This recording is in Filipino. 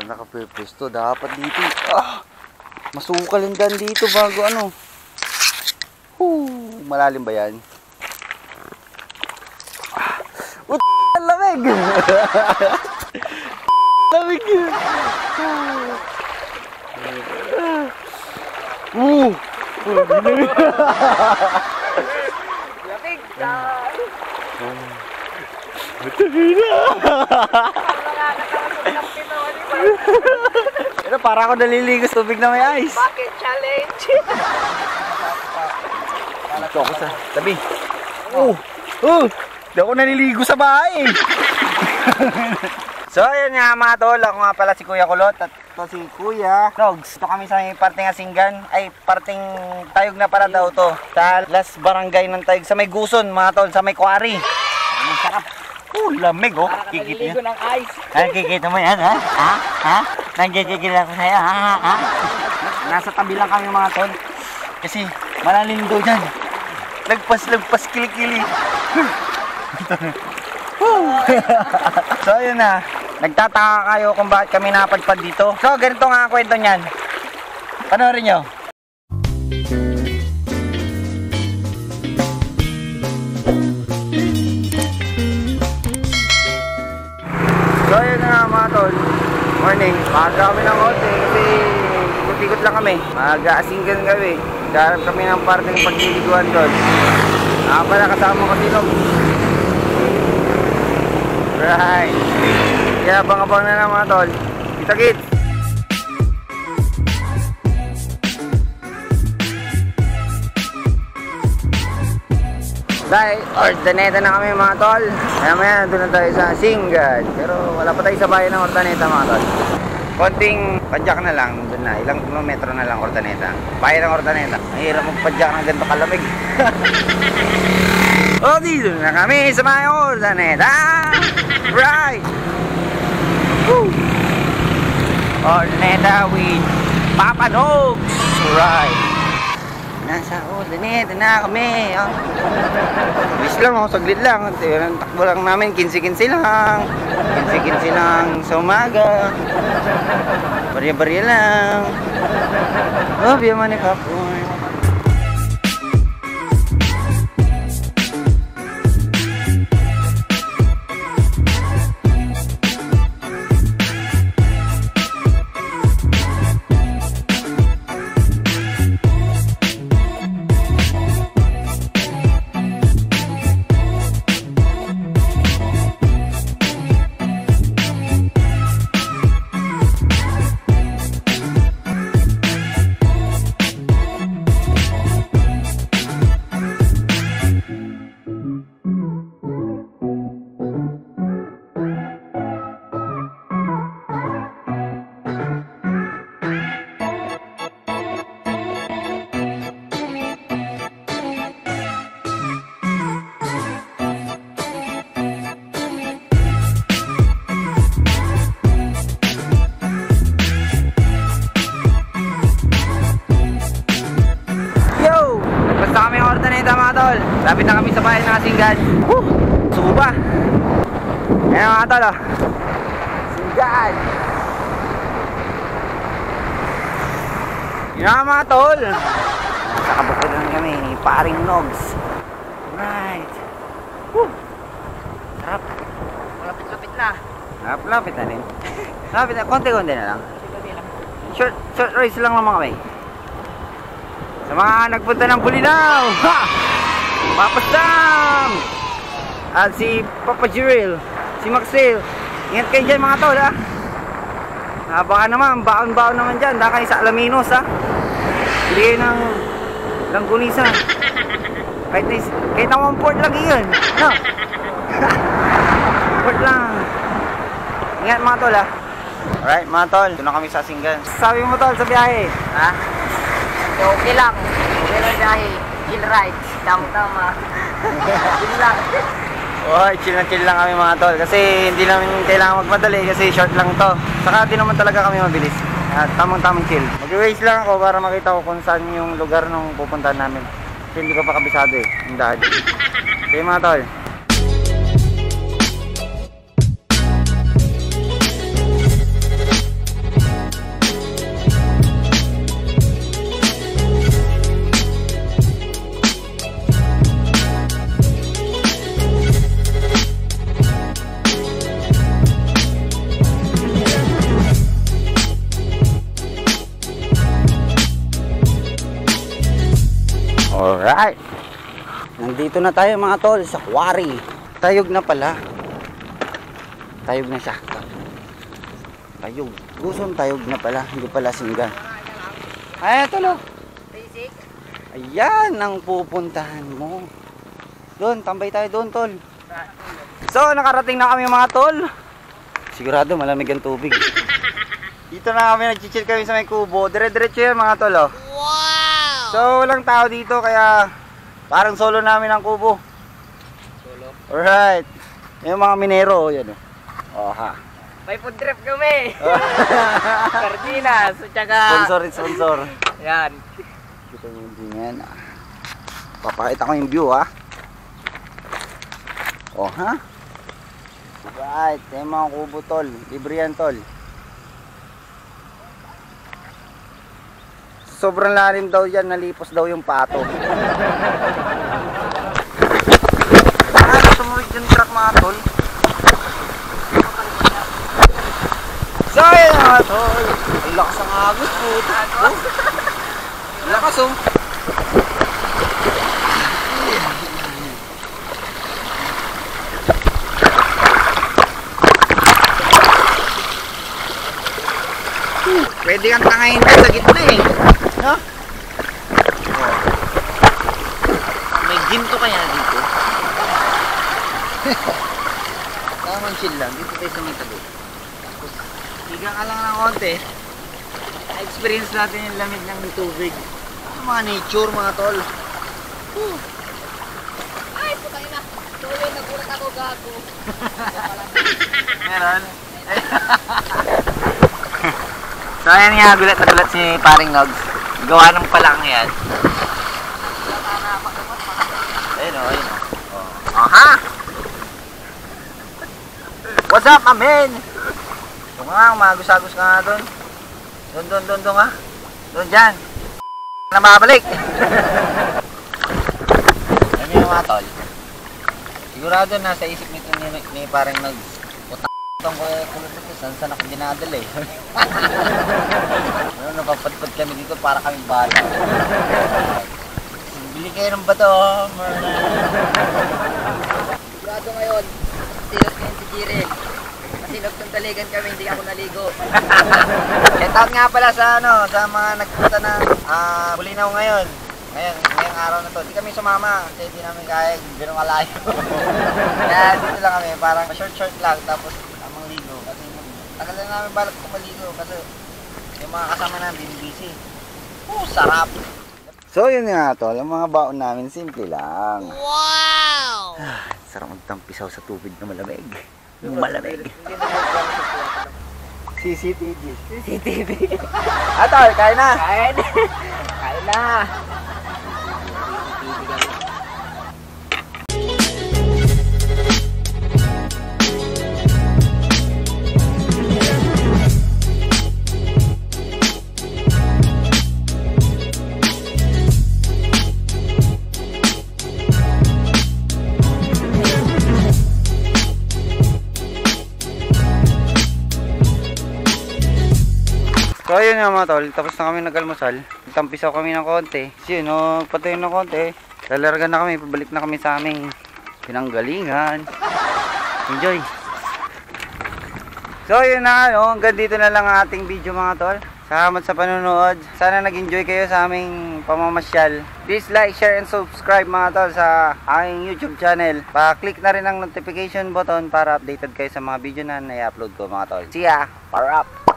Ito nakapwesto. Dapat dito. Masukal yung daan dito bago ano. Malalim ba yan? Ang lamig! Lamig! Lamig dyan! Pero para ako naliligo sa tubig na may ice. Bucket challenge! Dito ako sa tabi. Di ako naliligo sa bahay. So ayun nga mga tol, ako nga pala si Kuya Kulot at ito si Kuya Nogs. Ito kami sa parting Asinggan, ay parting Tayog na para daw to. Sa last barangay ng Tayog sa may Guson mga tol, sa may Quarry. Ang sarap. Lamig oh. Kikita Naliligo ng ice. Kikita mo yan ha? Ha? Nanggigigil ako sa'yo ha? Nasa tabi lang kami mga tol. Kasi malalim daw dyan. Lagpas kilikili. So yun na. Nagtataka kayo kung bakit kami napadpad dito. So ganito nga ang kwento niyan. Panoorin nyo. So yun na mga tol. Morning. Maaga kami ng hotel kasi ikot-ikot lang kami. Mag-Asinggan kami. Garap kami ng parting pagliliguan doon. Pala kasama ko dito. Right. Kaya abang-abang na lang mga tol. Kita-kits. Dahil Ordaneta na kami mga tol. Maya doon na tayo sa Asinggan. Pero wala pa tayo sa bayan ng Ordaneta mga tol. Konting padyak na lang. Doon na. Ilang kilometro na lang Ordaneta. Bayan ng Ordaneta. Mahirap magpadyak ng ganito kalamig. Dito na kami sa bayan ng Ordaneta. Right. Woo. Ordaneta with Papa Nogs. Right. Nasa Ordaneta na kami. Bilis lang saglit lang. Takbo lang namin, 15-15 lang. 15-15 lang sa umaga. Barya-barya lang. Biya man ni Kapoy. Lapit na kami sa bayan ng Asinggan. Suba. Ayan mga tol Asinggan. Yun na mga tol. Sa kabukilan kami ni Paring Nogs. Right. Sarap. Lapit-lapit na. Lapit na rin. Lapit na. Konti-konti na lang. Short race lang naman kami. Sa mga nagpunta ng Bulinaw. Papa Sam! At si Papa Jurel, si Maxil. Ingat kayo dyan mga tol ha. Baka naman, baon-baon naman dyan. Daka kayo sa Alaminos ha. Hindi kayo ng langgunisa. Kahit na 1 port lang yun. No? Port lang. Ingat mga tol ha. Alright mga tol, doon na kami sa Asinggan. Sabi mo tol sa biyahe? Ha? Okay lang. Okay lang biyahe. Chill ride. Tama-tama. Chill lang. Chill na chill lang kami mga tol. Kasi hindi namin kailangan magmadali kasi short lang to. Saka di naman talaga kami mabilis. Tamang-tamang chill. Mag-race lang ako para makita ko kung saan yung lugar nung pupuntahan namin. Kasi hindi ko pa kabisado yung daan. Okay mga tol. Alright. Nandito na tayo mga tol sa quarry. Tayog na pala. Tayog na siya. Tayog. Gusong tayog na pala. Hindi pala singgan. Ay, tol. Basic. Ayan ang pupuntahan mo. Doon, tambay tayo doon tol. So, nakarating na kami mga tol. Sigurado malamig ang tubig. Dito na kami, nag-chill kami sa may kubo. Dire-diretso yan mga tol, oh. Wow! So, walang tao dito, kaya parang solo namin ang kubo. Solo? Alright. Yung mga minero, yan, oh. Oh, ha. May food trip kami! Sardinas, tsaka... Sponsor. Yan. Kita nyo din yan, ah. Papakita ko yung view, ha. Oh, ha. Alright, yung mga kubo, tol. Libre yan, tol. Sobrang lalim daw yan, nalipos daw yung pato. Sumunod yung truck mga tol. So yun mga tol, ang lakas ang agos po. Lakas oh. Pwede kang tangayin sa gitna eh. No? May ginto kaya dito. Tamang chill lang. Dito tayo sa may tabi. Tapos, higa ka lang ng konti. Na-experience natin yung lamig ng tubig. Mga nature, mga tol. Ay, putay na. Tuloy, nagulat ako gago. Meron? So ayan nga, gulat na gulat si paring Nogs. Gawa ng palang yan. Ayun o, ayun o. Oh, ha? What's up, amen? Ito nga, umagos-agos ka nga doon. Doon nga. Doon dyan. Na mabalik. Alam yung mga tol. Sigurado nasa isip nito ni paring Nogs. Itong kulot ito, saan ako dinadala eh. Ano, napapadpad kami dito para kami bata. Bili kayo ng bato, Merna. Sigurado ngayon, silot ngayon si Jiren. Kasi nagtantaligan kami, hindi ako naligo. Shoutout nga pala sa sa mga nagpunta ng Bulinaw ngayon. Ngayong araw na to. Di kami sumama kasi hindi namin kaya ganun kalayo. Kaya dito lang kami, parang short lang tapos ligo. Kasi tagal na namin balak kung maligo kasi yung mga kasama namin busy. Sarap! So yun nga tol, ang mga baon namin simple lang. Wow! Sarap magtampisaw sa tubig na malamig. Malamig. CCTV. Tol, kain na! Kain na! So ayun nga mga tol, tapos na kami nag-almusal. Tampisaw kami ng konti. So yun, patayin ng konti. Lalarga na kami, pabalik na kami sa aming pinanggalingan. Enjoy! So yun na, hanggang dito na lang ang ating video mga tol. Salamat sa panonood. Sana nag-enjoy kayo sa aming pamamasyal. Please like, share, and subscribe mga tol sa aking YouTube channel. Pa-click na rin ang notification button para updated kayo sa mga video na i-upload ko mga tol. See ya! Power up!